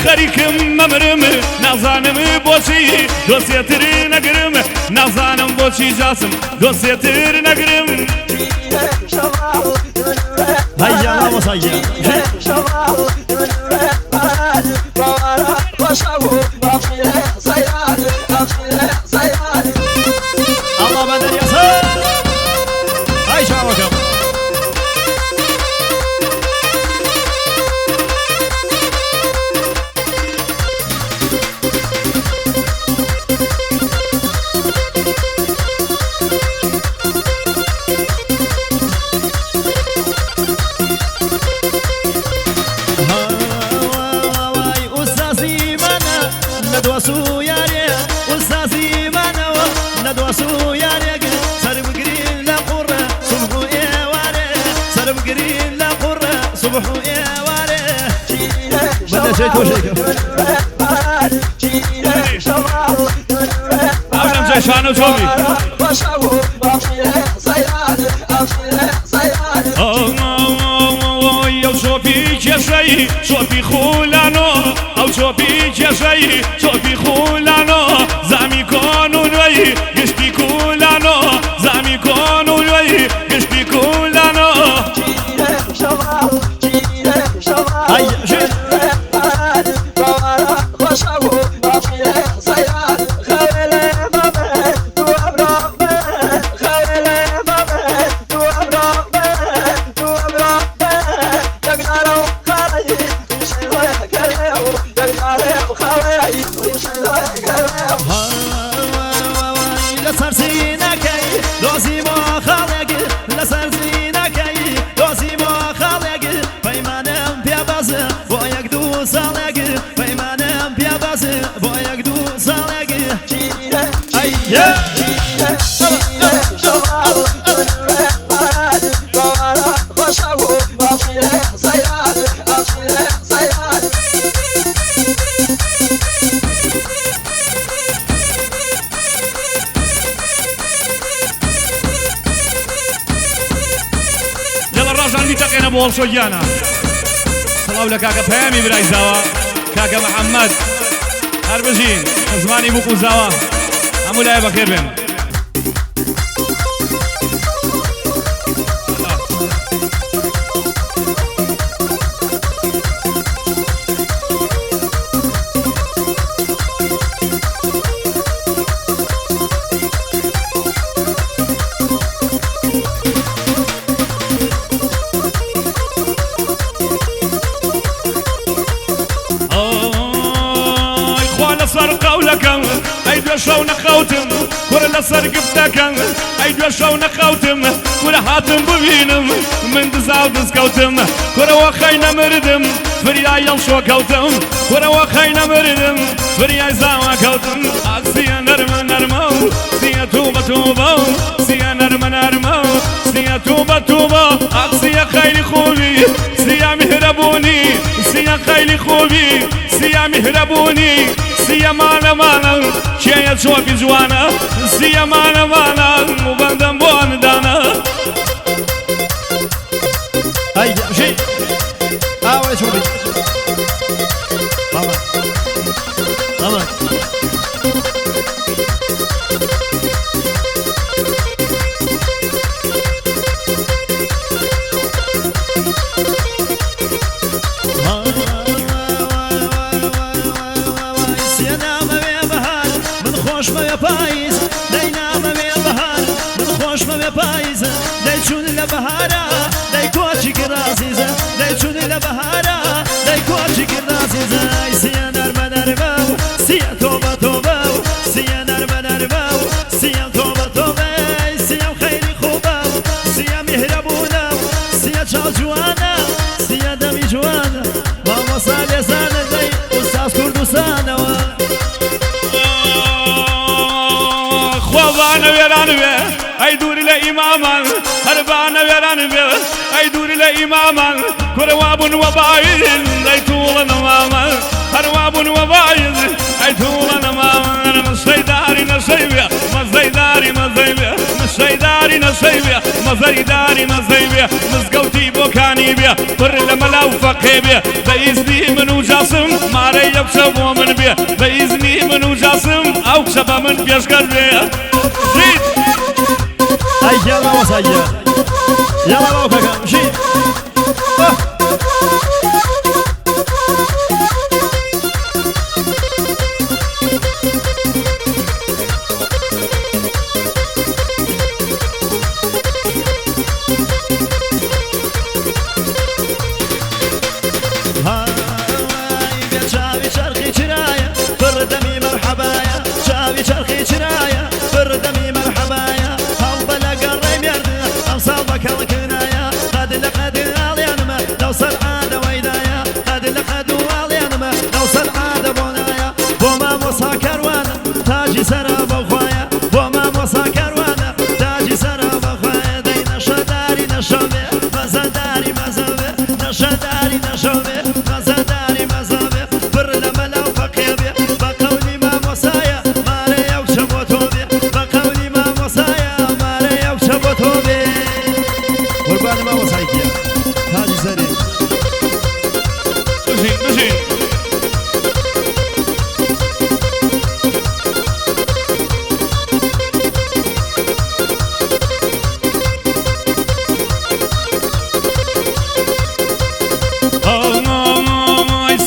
خەریکم مەمرم نازانم بۆچی دۆسێتر نەگرم نازانم بۆچی جاسم دۆسێتر نەگرم شانو توبي او شوفي كشي شوفي خولانو او شوفي كشي شوفي خولانو زامي كونو لوي قشبي كولانو زامي كونو لوي قشبي كولانو بول شويانا سلام لك كاكا فهمي براي زاوا كاكا محمد هربجين زماني بوكو زاوا عمو لاي بخير بهم شو نخوتم كل لصر قفتكم ايدو شو نخوتم كل هاتم ببينم من دزاو دزكوتم كل وخينا مردم فريا يلشو كوتم كل وخينا مردم فريا زاوا كوتم اكسيا نرمى نرمى سيا توبة توبة سيا نرمى نرمى سيا توبة توبة اكسيا خيلي خوبي سيا مهربوني سيا خيلي خوبي سيا مهربوني سيا مانا مانا شيء شوفي جوانا سيا مانا مانا وبندم بون دانا هاي شيء هاو شوفي ماما ماما دايشون لبهارا دايكوتشي كراسيزا دايشون لبهارا دايكوتشي كراسيزا سيا نرمى نرمى سيا توبة توبة سيا نرمى نرمى سيا توبة توبة سيا خيري خوبة سيا مهربونا سيا جاجوا باران بيه اي دوري لإماما كرواب وبايد اي طول نماما هرواب وبايد اي طول نماما مسيداري نسيبيا مزيداري مزيبيا مسيداري نسيبيا مزيداري مزيبيا مزقوتي بوكاني بيا بر لملا وفقي بيا بإذني منو جاسم ماري يكسب ومن بيا بإذني منو جاسم او كسب من بيشكر بيا زيد اي يلا وسايا يلا باوكا مشي شرخي شرايا بردمي مرحبايا هل بلق الريم يرد أمصابك الكنايا قد لقد اليانما نوصل عادة ويدايا قد لقد اليانما نوصل عادة بونايا بوما موسى كروانا تاجي سراب وخوايا بوما موسى كروانا تاجي سراب وخوايا دي نشداري نشوبي مزداري مزوبي نشداري نشوبي مزداري مزوبي برد ملا وفقيبي بقولي ما موسايا قربان ما وصايك يا هذه زري مشي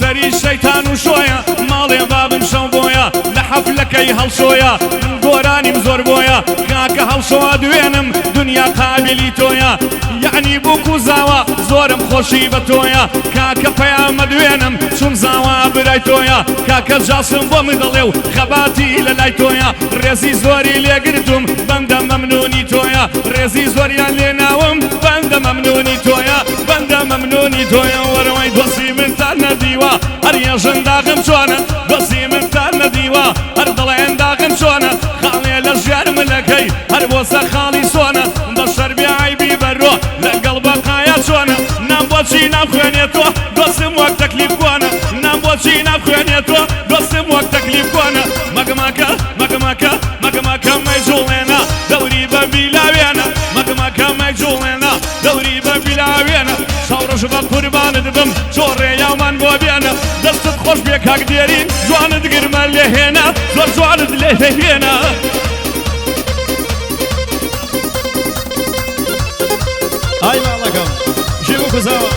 سري الشيطان وشوية مالي باب شوبويا لحفلك اي هالشويا قوراني مزور بويا كاك هالشوا دوينم دنيا قابلي تويا يعني بوكو زاوا زورم خوشي بتويا كاك بيام دوينم شم زاوا براي تويا كاك جاسم بومدليو خباتي للاي تويا رزي زوري لقرتم بندا ممنوني تويا رزي زوريان لناوم بندا ممنوني تويا بندا ممنوني تويا وروي دوسي من تانا ديوا هريا جنداغم شوانا دوسي من تانا ديوا هردلين داغم شوانا خالي لجيار ملكي هربوسا خالي سوانا بشر بعيبي برو لقلب قايا شوانا نام بوشي نام خوانيتو دوسم وقت تكليف كوانا نام بوشي نام خوانيتو دوسم وقت تكليف كوانا مقماكا مقماكا مقماكا ميجولينا دوري ببيلاوينا مقماكا ميجولينا دوري ببيلاوينا شاورش بقربان دبم شوري يومان بوبينا دستت خوش بيك هاك ديرين جوان دقرما لهنا زور جوان لهنا اي معلقم جيبوا كزاوة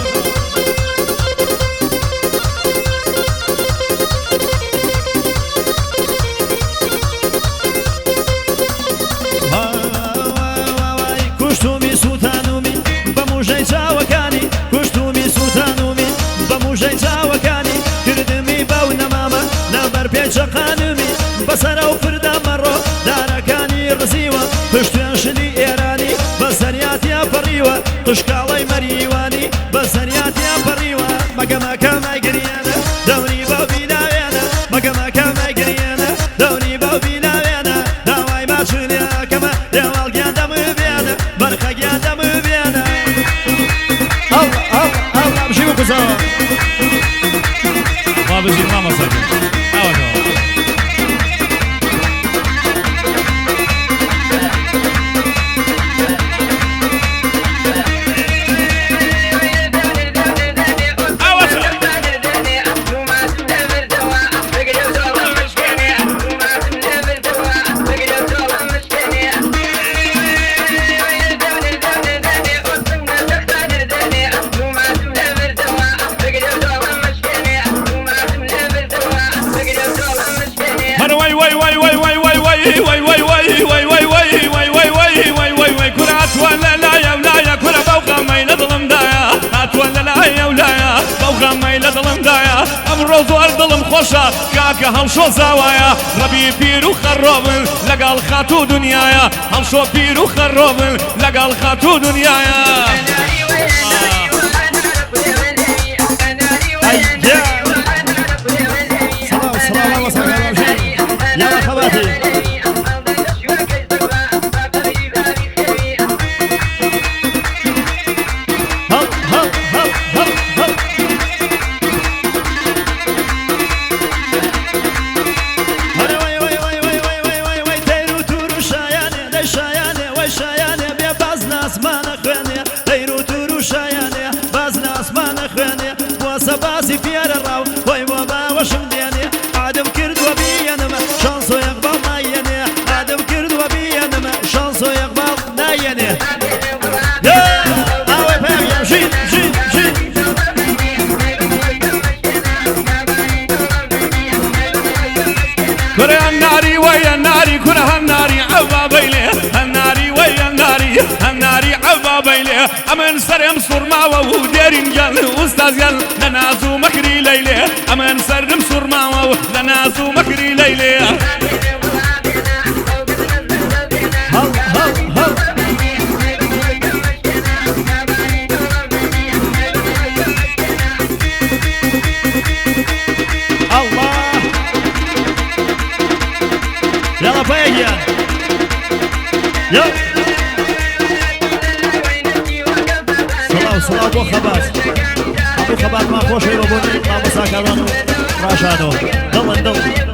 كشتومي سوتانومي بموجي جاوكاني كشتومي سوتانومي بموجي جاوكاني كردمي باونا ماما نابر بيجا قانومي بسرا وفردا مرو داركاني رزيوة پشتوان شدي ايراني بسريات يا فريوة قشكالي مريواني بسريات يا فريوة مقاماكا ما يقريانا دوني بابي لاويانا مقاماكا ما يقريانا دوني بابي لاويانا داواي ما شليا كما دوال قيادم بيانا برخا قيادم بيانا الله الله الله بجيبوا كزاوة ما بجي ما مساكن زوار دڵم خۆشە کاکە هەڵشۆ زاوایە ڕەبی پیر و خەڕۆبن لەگەڵ خات و دنیایە هەڵشۆ پیر و خەڕۆبن لەگەڵ خات و دنیایە يلا خواتي سورماوە و دێرین گەڵ ئوستاز گەڵ لە ناز و مەکری لەیلێ ئەمن سەردم سوورماوە و لە ناز و مەکری لەیلێ هەڵ هەڵ هەڵ الله يلا باقي يلا صلاة أبو خباز أبو خباز ما خوش يبوني ما مساكرانو راشانو دلن دلن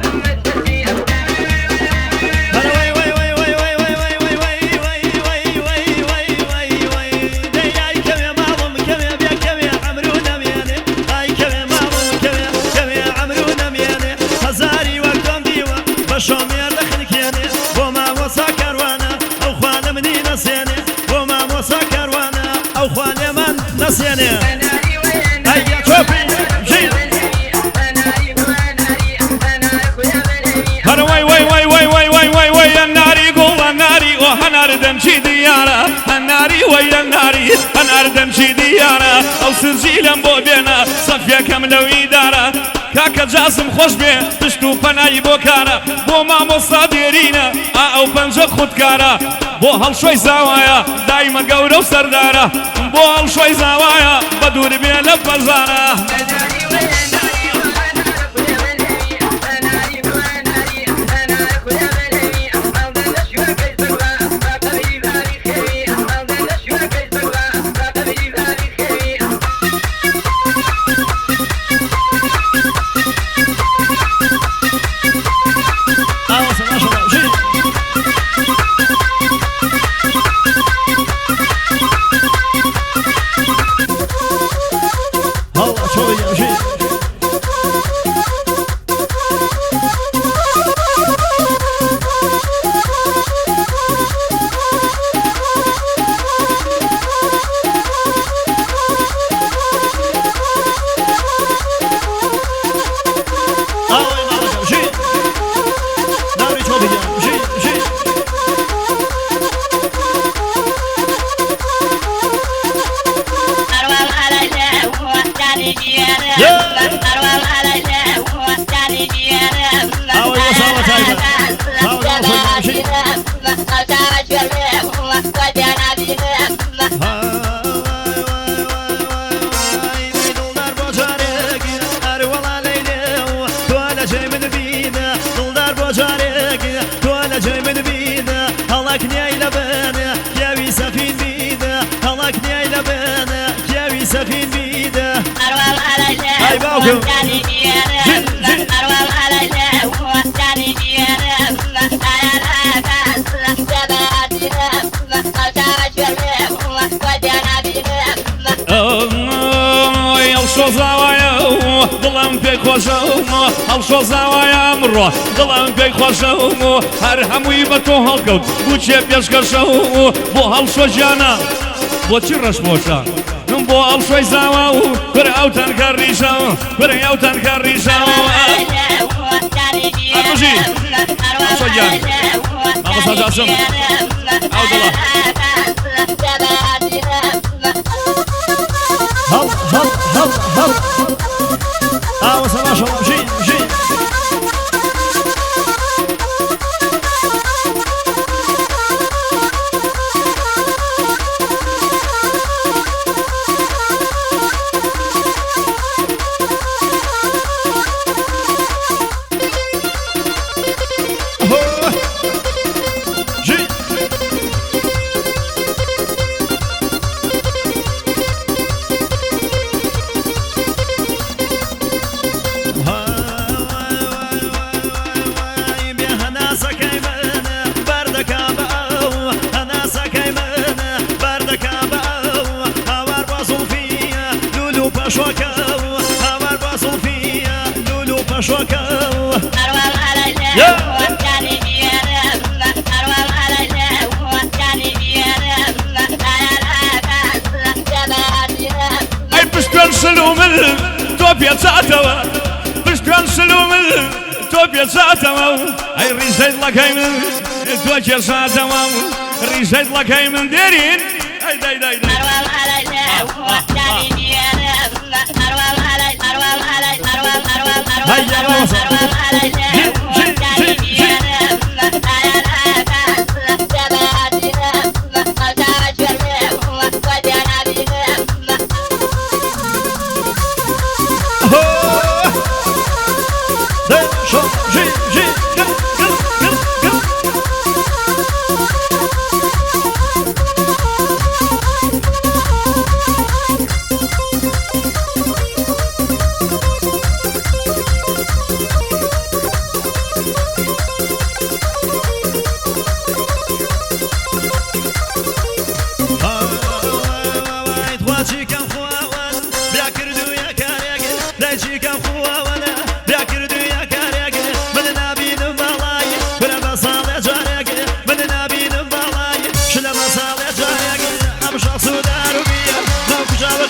شومير دخلكيني وما وسكر وانا او خوان مني نسيني وما وسكر وانا او خوان من نسيني هيا شوفي جيل هر وي وي وي وي وي وي وي وي الناري قول الناري وهنار دمشي ديارة الناري وي الناري هنار دمشي ديارة او سرجيلم بو بينا صفيا كاملة وإدارة كاكا جاسم خوش بي تشتو فناي بوكارا بو مامۆستا دێرینە ئەو پەنجە خودکارە بۆ هەڵشۆی زاوایە دایمە گەورە و سەردارە بۆ هەڵشۆی زاوایە بە دوور بێ لە پەرزانە سفين بيده أروى على هاي باوكم هەڵشۆ زاوایە دڵم پێی خۆشە هەڵشۆ زاوایە ئەمڕۆ دڵم پێی خۆشە هەر هەمووی بە تۆ هەڵکەوت بچێ پێشکەشە بۆ هەڵشۆ ژیانە بۆچی ڕەش بۆشە من بۆ هەڵشۆی زاوا و کورە ئەو تەنکە ڕیشە کورە ئەو تەنکە ڕیشە ئەڕژی هەڵشۆ گیان مامۆستا جاسم ئەو دڵە هل هل هل هل وصل ما شاء الله جي جي پشتوان سلومل تۆ پێچاتەوە ئەی ڕیژەی دڵەکەی من تۆ کێشاتەوە ڕیژەی دڵەکەی من دێرین ئەی دای دای دای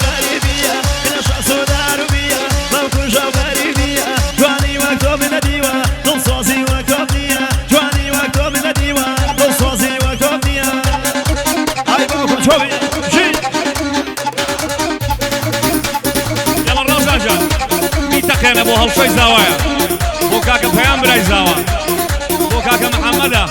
غريبية كنشا سودار وبيا موكو جو غريبية جواني وقتو من ديوة دل صوزي وقتو بنية جواني وقتو من ديوة دل صوزي وقتو بنية هاي موكو شوفي شي يلا الرجاجة ميتقين ابو هالشي زوايا بو كاكا بيان براي زاوا بو كاكا محمدا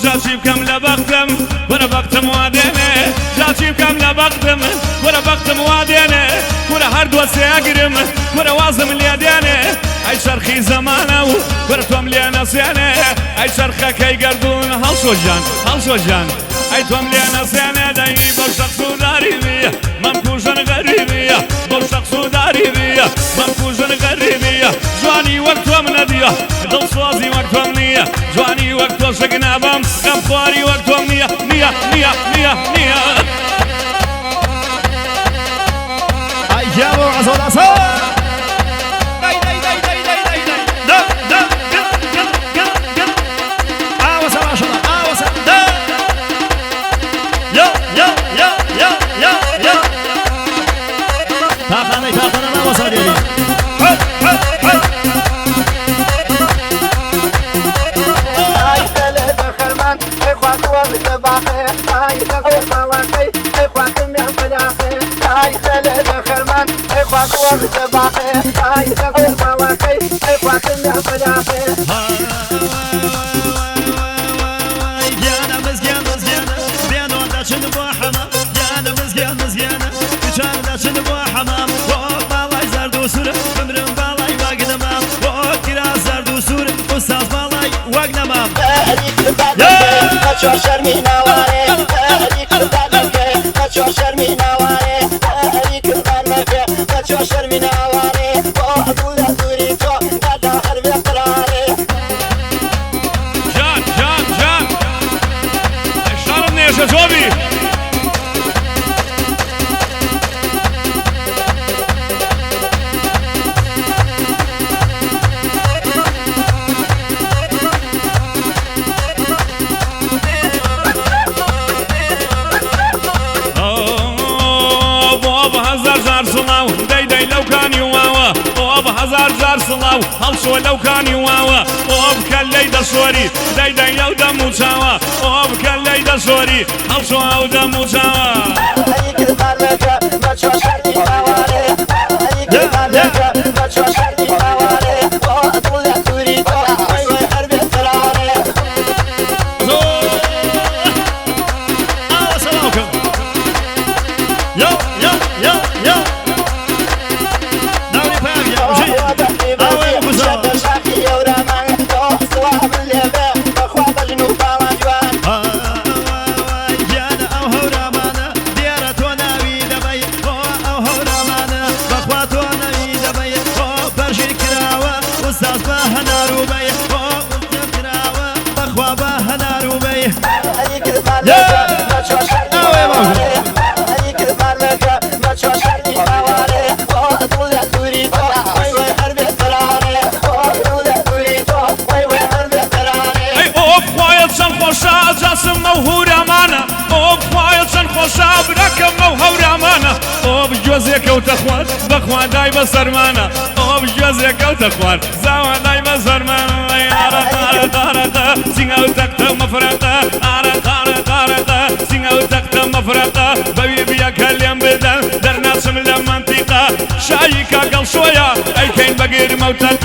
جاتي بكم لبختم وانا بختم واديني جاتي بكم لبختم وانا بختم واديني وانا هرد وسيقرم وانا وازم اليديني اي شرخي زمانه وانا توم لي نسياني اي شرخه كي قردون هل شوجان اي توم لي نسياني دايني بوشق سوداري بيه ممكوشن غريبيه بوشق سوداري بيه ممكوشن غريبيه جواني وقت ومنديه دل صوازي وقت ومنيه جواني وقت وشقنا بام غمخواري وقت ومنيه نيه هاي جابو عزول عصا تاخنا ما وصل لي شرمي نواري هذيك البلد ما شرمي نواري هذيك البلد ما شرمي نواري وأقول أدوري تو هذا حرب قراري جان اشترمني يا شزوبي هزار صلاو هلشو لو كان يواوا وبكلي دشوري داي لو دمو جاوا وبكلي دشوري هلشو او دمو جاوا هذيك البلد ما شرمي نواري هذيك البلد ما شرمي نواري وأقول أدوري تو هذا حرب قراري سلامكم يو جوزك وتخوان بخوان داي بسرمانا جوزك وتخوان زاوان داي بسرمانا طارتا سينغا وتكتا مفرطا طارتا سينغا وتكتا مفرطا بوي بيا كلام بدل درنا سم المنطقة شايكا قل شوية اي كاين بقير موتك